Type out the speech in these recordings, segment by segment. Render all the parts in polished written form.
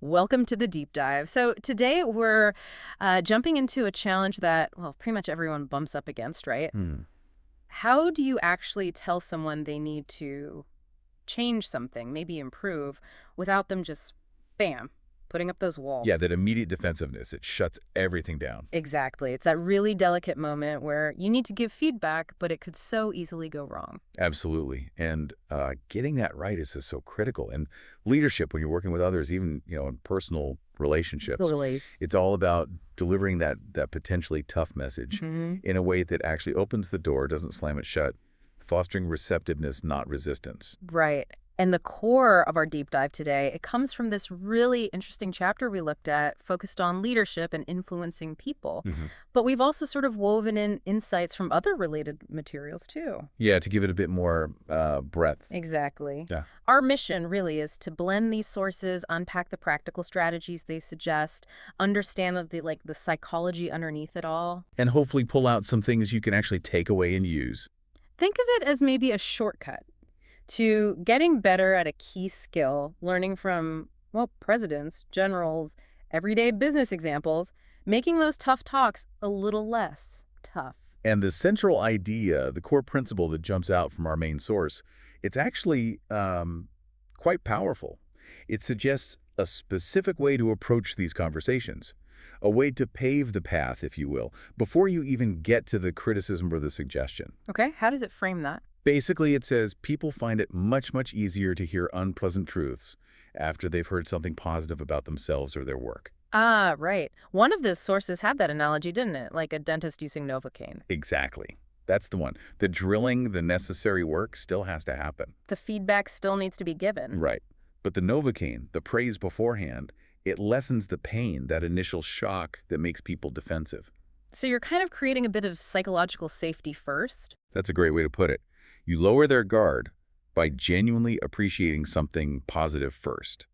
Welcome to the deep dive. So today we're jumping into a challenge that, well, pretty much everyone bumps up against, right? Hmm. How do you actually tell someone they need to change something, maybe improve, without them just, bam, putting up those walls? Yeah, that immediate defensiveness, it shuts everything down. Exactly. It's that really delicate moment where you need to give feedback, but it could so easily go wrong. Absolutely. And getting that right is just so critical. And leadership, when you're working with others, even, in personal relationships, Totally. it's all about delivering that potentially tough message Hmm. in a way that actually opens the door, doesn't slam it shut, fostering receptiveness, not resistance. Right. And the core of our deep dive today, it comes from this really interesting chapter we looked at, focused on leadership and influencing people. Hmm. But we've also sort of woven in insights from other related materials, too. Yeah, to give it a bit more breadth. Exactly. Yeah. Our mission really is to blend these sources, unpack the practical strategies they suggest, understand the psychology underneath it all. And hopefully pull out some things you can actually take away and use. Think of it as maybe a shortcut to getting better at a key skill, learning from, well, presidents, generals, everyday business examples, making those tough talks a little less tough. And the central idea, the core principle that jumps out from our main source, it's actually quite powerful. It suggests a specific way to approach these conversations, a way to pave the path, if you will, before you even get to the criticism or the suggestion. Okay, how does it frame that? Basically, it says people find it much, much easier to hear unpleasant truths after they've heard something positive about themselves or their work. Ah, right. One of the sources had that analogy, didn't it? Like a dentist using Novocaine. Exactly. That's the one. The drilling, the necessary work still has to happen. The feedback still needs to be given. Right. But the Novocaine, the praise beforehand, it lessens the pain, that initial shock that makes people defensive. So you're kind of creating a bit of psychological safety first. That's a great way to put it. You lower their guard by genuinely appreciating something positive first.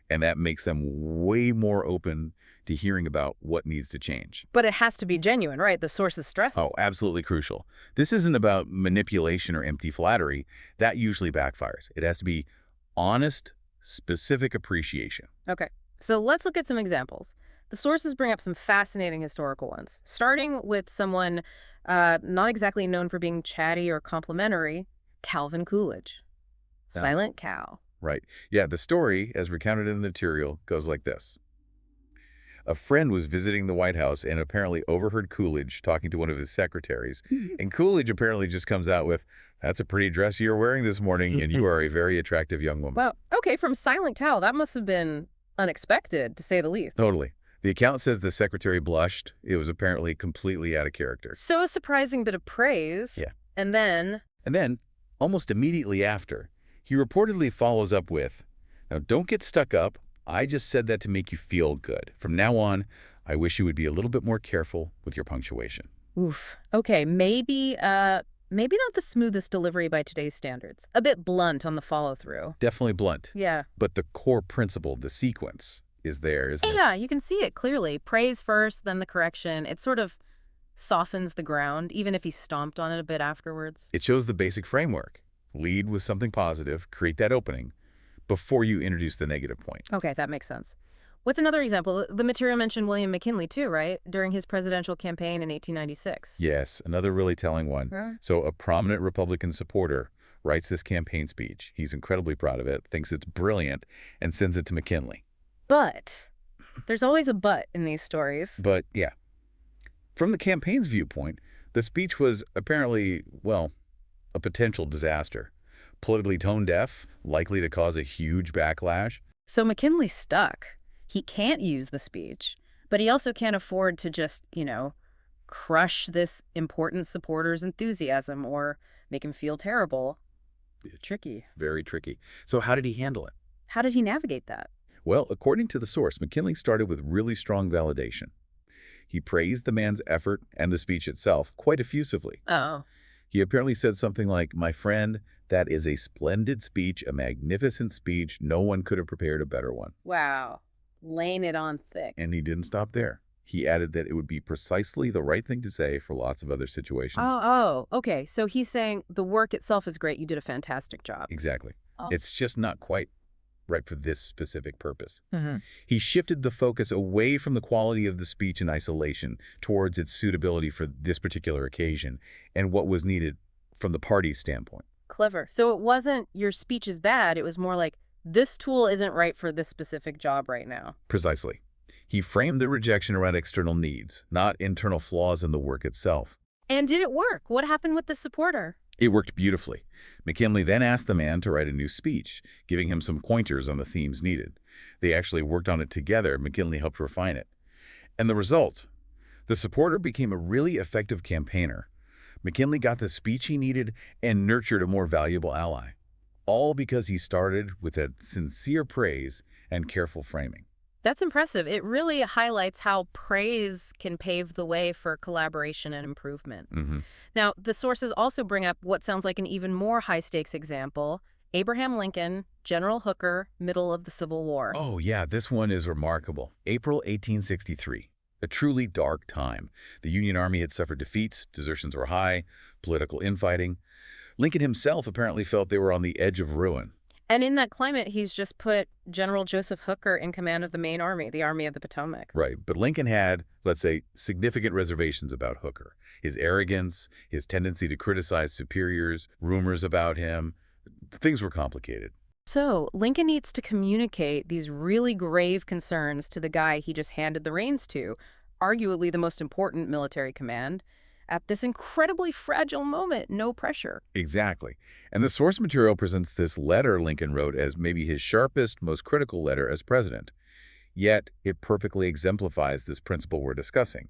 And that makes them way more open to hearing about what needs to change. But it has to be genuine, right? The source is stressed. Oh, absolutely crucial. This isn't about manipulation or empty flattery. That usually backfires. It has to be honest, specific appreciation. Okay, so let's look at some examples. The sources bring up some fascinating historical ones, starting with someone not exactly known for being chatty or complimentary, Calvin Coolidge. Yeah. Silent Cal. Right. Yeah, the story, as recounted in the material, goes like this. A friend was visiting the White House and apparently overheard Coolidge talking to one of his secretaries. And Coolidge apparently just comes out with, "That's a pretty dress you're wearing this morning, and you are a very attractive young woman." Well, okay, from Silent Cal, that must have been unexpected, to say the least. Totally. The account says the secretary blushed. It was apparently completely out of character. So a surprising bit of praise. Yeah. And then, And then, almost immediately after, he reportedly follows up with, "Now, don't get stuck up. I just said that to make you feel good. From now on, I wish you would be a little bit more careful with your punctuation." oof, okay, maybe not the smoothest delivery by today's standards. A bit blunt on the follow-through. Definitely blunt. Yeah. But the core principle, the sequence, is there, isn't it? Yeah, you can see it clearly. Praise first, then the correction. It sort of softens the ground, even if he stomped on it a bit afterwards. It shows the basic framework. Lead with something positive, create that opening, before you introduce the negative point. Okay, that makes sense. What's another example? The material mentioned William McKinley, too, right? During his presidential campaign in 1896. Yes, another really telling one. Huh? So a prominent Republican supporter writes this campaign speech. He's incredibly proud of it, thinks it's brilliant, and sends it to McKinley. But there's always a but in these stories. But yeah, from the campaign's viewpoint, the speech was apparently, well, a potential disaster. Politically tone-deaf, likely to cause a huge backlash. So McKinley's stuck. He can't use the speech, but he also can't afford to just, crush this important supporter's enthusiasm or make him feel terrible. Tricky. Very tricky. So how did he handle it? How did he navigate that? Well, according to the source, McKinley started with really strong validation. He praised the man's effort and the speech itself quite effusively. Oh. He apparently said something like, "My friend, that is a splendid speech, a magnificent speech. No one could have prepared a better one." Wow. Laying it on thick. And he didn't stop there. He added that it would be precisely the right thing to say for lots of other situations. Okay. So he's saying the work itself is great. You did a fantastic job. Exactly. Oh. It's just not quite right, for this specific purpose. Hmm. He shifted the focus away from the quality of the speech in isolation towards its suitability for this particular occasion and what was needed from the party's standpoint. Clever. So it wasn't your speech is bad. It was more like this tool isn't right for this specific job right now. Precisely. He framed the rejection around external needs, not internal flaws in the work itself. And did it work? What happened with the supporter? It worked beautifully. McKinley then asked the man to write a new speech, giving him some pointers on the themes needed. They actually worked on it together. McKinley helped refine it. And the result? The supporter became a really effective campaigner. McKinley got the speech he needed and nurtured a more valuable ally. All because he started with a sincere praise and careful framing. That's impressive. It really highlights how praise can pave the way for collaboration and improvement. Mm-hmm. Now, the sources also bring up what sounds like an even more high-stakes example: Abraham Lincoln, General Hooker, middle of the Civil War. Oh, yeah, this one is remarkable. April 1863. A truly dark time. The Union Army had suffered defeats, desertions were high, political infighting. Lincoln himself apparently felt they were on the edge of ruin. And in that climate, he's just put General Joseph Hooker in command of the main army, the Army of the Potomac. Right, but Lincoln had, let's say, significant reservations about Hooker. His arrogance, his tendency to criticize superiors, rumors about him. Things were complicated. So Lincoln needs to communicate these really grave concerns to the guy he just handed the reins to, arguably the most important military command, at this incredibly fragile moment, no pressure. Exactly. And the source material presents this letter Lincoln wrote as maybe his sharpest, most critical letter as president. Yet, it perfectly exemplifies this principle we're discussing.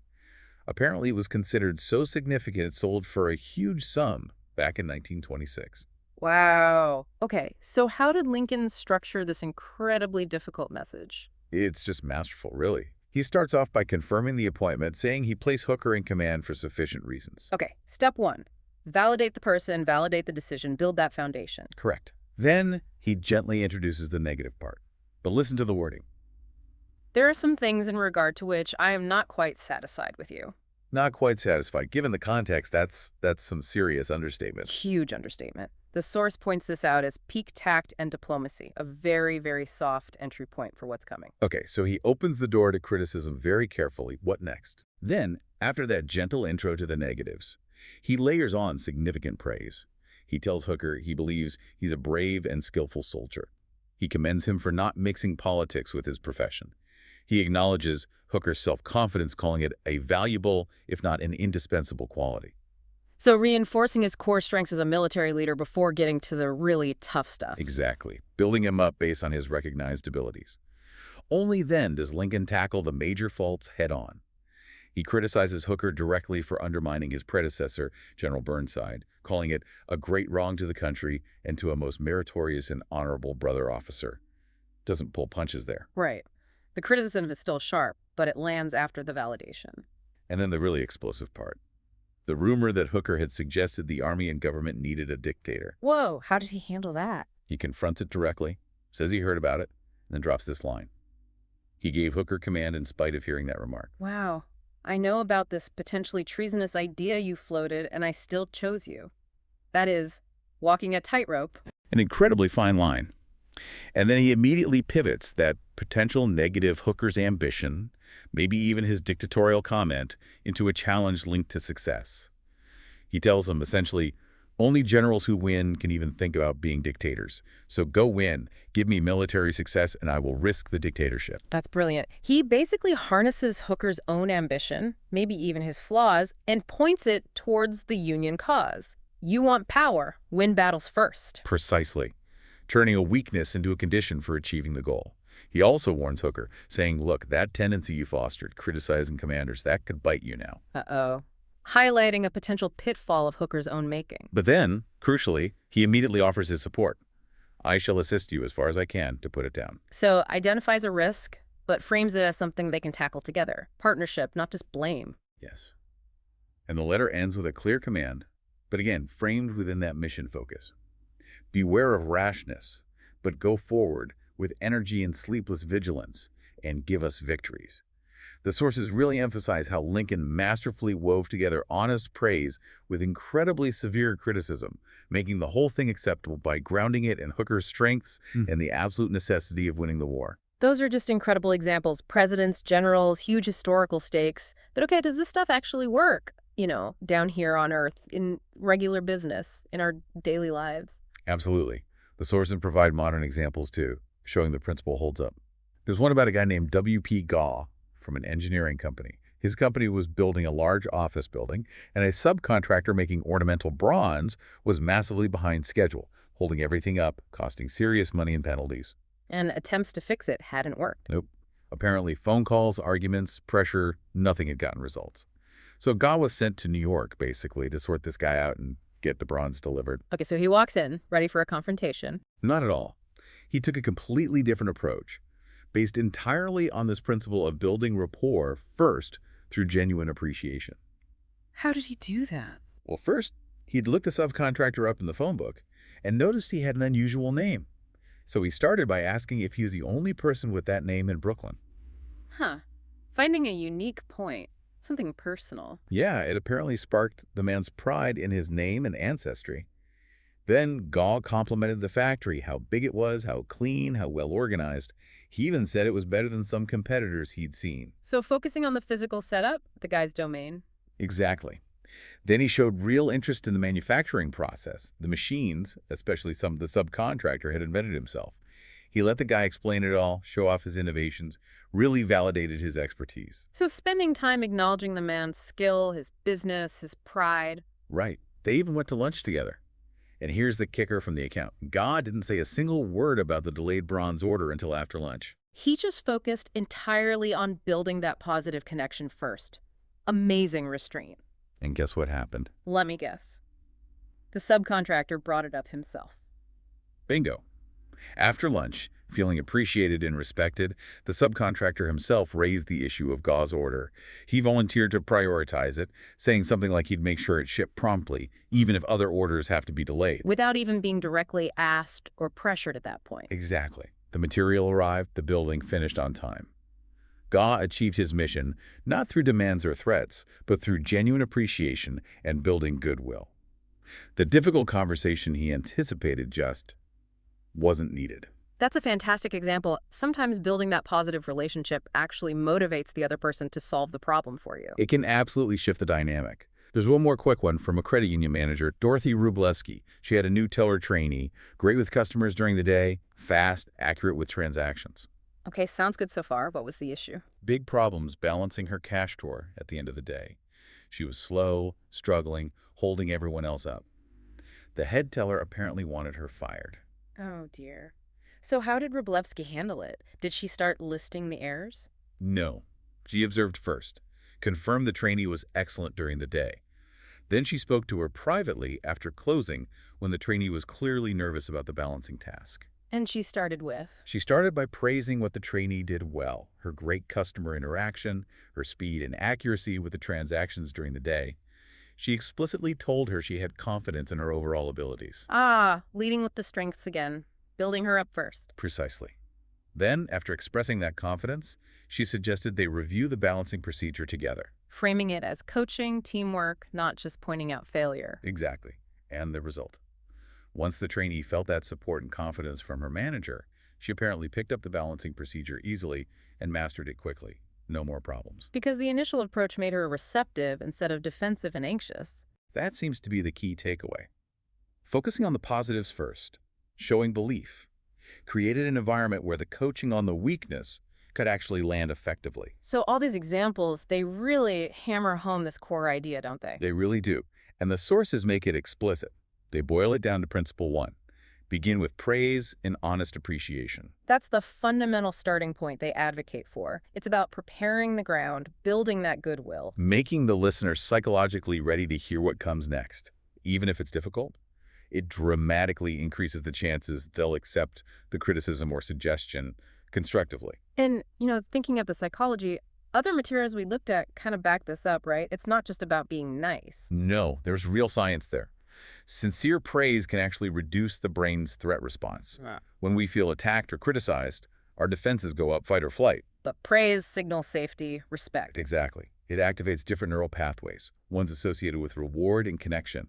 Apparently, it was considered so significant it sold for a huge sum back in 1926. Wow. Okay, so how did Lincoln structure this incredibly difficult message? It's just masterful, really. He starts off by confirming the appointment, saying he placed Hooker in command for sufficient reasons. Okay, step one, validate the person, validate the decision, build that foundation. Correct. Then he gently introduces the negative part. But listen to the wording. There are some things in regard to which I am not quite satisfied with you. Not quite satisfied. Given the context, that's some serious understatement. Huge understatement. The source points this out as peak tact and diplomacy, a very, very soft entry point for what's coming. Okay, so he opens the door to criticism very carefully. What next? Then, after that gentle intro to the negatives, he layers on significant praise. He tells Hooker he believes he's a brave and skillful soldier. He commends him for not mixing politics with his profession. He acknowledges Hooker's self-confidence, calling it a valuable, if not an indispensable quality. So reinforcing his core strengths as a military leader before getting to the really tough stuff. Exactly. Building him up based on his recognized abilities. Only then does Lincoln tackle the major faults head-on. He criticizes Hooker directly for undermining his predecessor, General Burnside, calling it a great wrong to the country and to a most meritorious and honorable brother officer. Doesn't pull punches there. Right. The criticism is still sharp, but it lands after the validation. And then the really explosive part. The rumor that Hooker had suggested the army and government needed a dictator. Whoa, how did he handle that? He confronts it directly, says he heard about it, and then drops this line. He gave Hooker command in spite of hearing that remark. Wow. I know about this potentially treasonous idea you floated, and I still chose you. That is, walking a tightrope. An incredibly fine line. And then he immediately pivots that potential negative Hooker's ambition, maybe even his dictatorial comment, into a challenge linked to success. He tells him essentially, only generals who win can even think about being dictators. So go win, give me military success, and I will risk the dictatorship. That's brilliant. He basically harnesses Hooker's own ambition, maybe even his flaws, and points it towards the Union cause. You want power, win battles first. Precisely. Turning a weakness into a condition for achieving the goal. He also warns Hooker, saying, look, that tendency you fostered, criticizing commanders, that could bite you now. Uh-oh. Highlighting a potential pitfall of Hooker's own making. But then, crucially, he immediately offers his support. I shall assist you as far as I can to put it down. So identifies a risk, but frames it as something they can tackle together. Partnership, not just blame. Yes. And the letter ends with a clear command, but again, framed within that mission focus. Beware of rashness, but go forward with energy and sleepless vigilance, and give us victories. The sources really emphasize how Lincoln masterfully wove together honest praise with incredibly severe criticism, making the whole thing acceptable by grounding it in Hooker's strengths and the absolute necessity of winning the war. Those are just incredible examples. Presidents, generals, huge historical stakes. But okay, does this stuff actually work, down here on Earth, in regular business, in our daily lives? Absolutely. The sources provide modern examples too, showing the principle holds up. There's one about a guy named W.P. Gaw from an engineering company. His company was building a large office building, and a subcontractor making ornamental bronze was massively behind schedule, holding everything up, costing serious money and penalties. And attempts to fix it hadn't worked. Nope. Apparently, phone calls, arguments, pressure, nothing had gotten results. So Gaw was sent to New York, basically, to sort this guy out and get the bronze delivered. Okay, so he walks in, ready for a confrontation. Not at all. He took a completely different approach, based entirely on this principle of building rapport first through genuine appreciation. How did he do that? Well, first, he'd looked the subcontractor up in the phone book and noticed he had an unusual name. So he started by asking if he was the only person with that name in Brooklyn. Huh. Finding a unique point. Something personal. Yeah, it apparently sparked the man's pride in his name and ancestry. Then Gaw complimented the factory, how big it was, how clean, how well organized. He even said it was better than some competitors he'd seen. So focusing on the physical setup, the guy's domain. Exactly. Then he showed real interest in the manufacturing process, the machines, especially some the subcontractor had invented himself. He let the guy explain it all, show off his innovations, really validated his expertise. So spending time acknowledging the man's skill, his business, his pride. Right. They even went to lunch together. And here's the kicker from the account. Gaw didn't say a single word about the delayed bronze order until after lunch. He just focused entirely on building that positive connection first. Amazing restraint. And guess what happened? Let me guess. The subcontractor brought it up himself. Bingo. After lunch, feeling appreciated and respected, the subcontractor himself raised the issue of Gaw's order. He volunteered to prioritize it, saying something like he'd make sure it shipped promptly, even if other orders have to be delayed. Without even being directly asked or pressured at that point. Exactly. The material arrived, the building finished on time. Gaw achieved his mission not through demands or threats, but through genuine appreciation and building goodwill. The difficult conversation he anticipated just wasn't needed. That's a fantastic example. Sometimes building that positive relationship actually motivates the other person to solve the problem for you. It can absolutely shift the dynamic. There's one more quick one from a credit union manager, Dorothy Wrublewski. She had a new teller trainee, great with customers during the day, fast, accurate with transactions. Okay, sounds good so far. What was the issue? Big problems balancing her cash drawer at the end of the day. She was slow, struggling, holding everyone else up. The head teller apparently wanted her fired. Oh, dear. So how did Wrublewski handle it? Did she start listing the errors? No. She observed first, confirmed the trainee was excellent during the day. Then she spoke to her privately after closing when the trainee was clearly nervous about the balancing task. And she started with? She started by praising what the trainee did well, her great customer interaction, her speed and accuracy with the transactions during the day. She explicitly told her she had confidence in her overall abilities. Ah, leading with the strengths again. Building her up first. Precisely. Then, after expressing that confidence, she suggested they review the balancing procedure together. Framing it as coaching, teamwork, not just pointing out failure. Exactly. And the result. Once the trainee felt that support and confidence from her manager, she apparently picked up the balancing procedure easily and mastered it quickly. No more problems. Because the initial approach made her receptive instead of defensive and anxious. That seems to be the key takeaway. Focusing on the positives first, showing belief, created an environment where the coaching on the weakness could actually land effectively. So all these examples, they really hammer home this core idea, don't they? They really do. And the sources make it explicit. They boil it down to principle 1. Begin with praise and honest appreciation. That's the fundamental starting point they advocate for. It's about preparing the ground, building that goodwill. Making the listener psychologically ready to hear what comes next. Even if it's difficult, it dramatically increases the chances they'll accept the criticism or suggestion constructively. And, thinking of the psychology, other materials we looked at kind of back this up, right? It's not just about being nice. No, there's real science there. Sincere praise can actually reduce the brain's threat response. When we feel attacked or criticized, Our defenses go up, fight or flight. But praise signals safety, respect. Exactly. It activates different neural pathways, ones associated with reward and connection.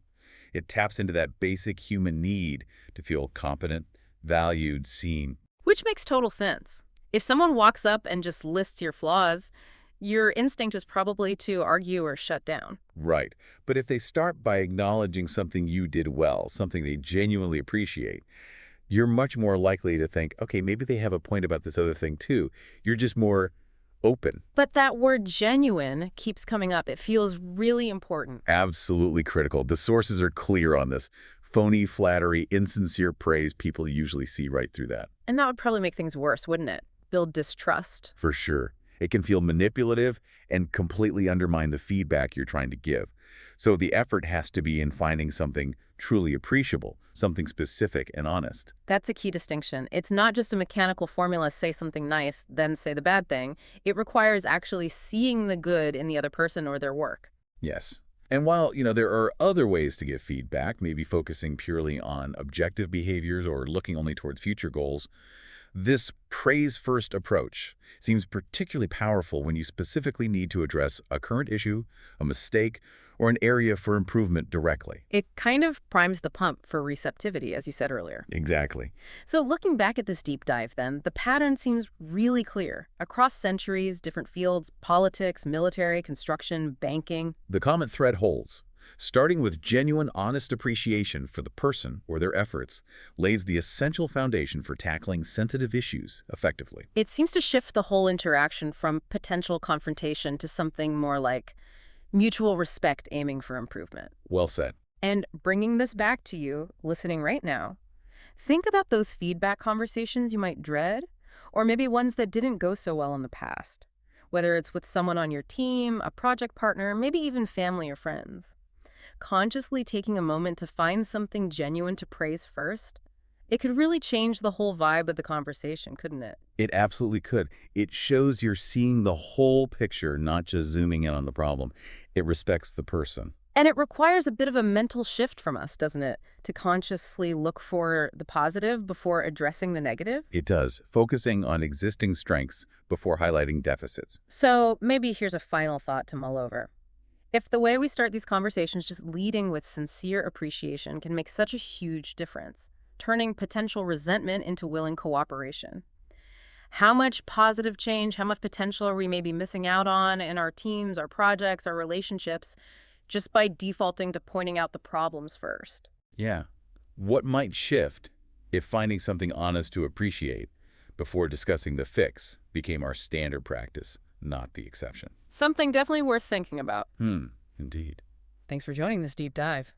It taps into that basic human need to feel competent, valued, seen. Which makes total sense. If someone walks up and just lists your flaws, your instinct is probably to argue or shut down. Right. But if they start by acknowledging something you did well, something they genuinely appreciate, you're much more likely to think, okay, maybe they have a point about this other thing too. You're just more open. But that word genuine keeps coming up. It feels really important. Absolutely critical. The sources are clear on this. Phony flattery, insincere praise, people usually see right through that. And that would probably make things worse, wouldn't it? Build distrust. For sure. It can feel manipulative and completely undermine the feedback you're trying to give. So the effort has to be in finding something truly appreciable, something specific and honest. That's a key distinction. It's not just a mechanical formula, say something nice, then say the bad thing. It requires actually seeing the good in the other person or their work. Yes. And while, there are other ways to give feedback, maybe focusing purely on objective behaviors or looking only towards future goals, this praise-first approach seems particularly powerful when you specifically need to address a current issue, a mistake, or an area for improvement directly. It kind of primes the pump for receptivity, as you said earlier. Exactly. So looking back at this deep dive then, the pattern seems really clear. Across centuries, different fields, politics, military, construction, banking. The common thread holds. Starting with genuine, honest appreciation for the person or their efforts lays the essential foundation for tackling sensitive issues effectively. It seems to shift the whole interaction from potential confrontation to something more like mutual respect aiming for improvement. Well said. And bringing this back to you, listening right now, think about those feedback conversations you might dread, or maybe ones that didn't go so well in the past, whether it's with someone on your team, a project partner, maybe even family or friends. Consciously taking a moment to find something genuine to praise first, it could really change the whole vibe of the conversation, couldn't it? It absolutely could. It shows you're seeing the whole picture, not just zooming in on the problem. It respects the person. And it requires a bit of a mental shift from us, doesn't it? To consciously look for the positive before addressing the negative? It does, focusing on existing strengths before highlighting deficits. So maybe here's a final thought to mull over. If the way we start these conversations just leading with sincere appreciation can make such a huge difference, turning potential resentment into willing cooperation, how much positive change, how much potential are we maybe missing out on in our teams, our projects, our relationships, just by defaulting to pointing out the problems first? Yeah. What might shift if finding something honest to appreciate before discussing the fix became our standard practice, not the exception? Something definitely worth thinking about. Indeed. Thanks for joining this deep dive.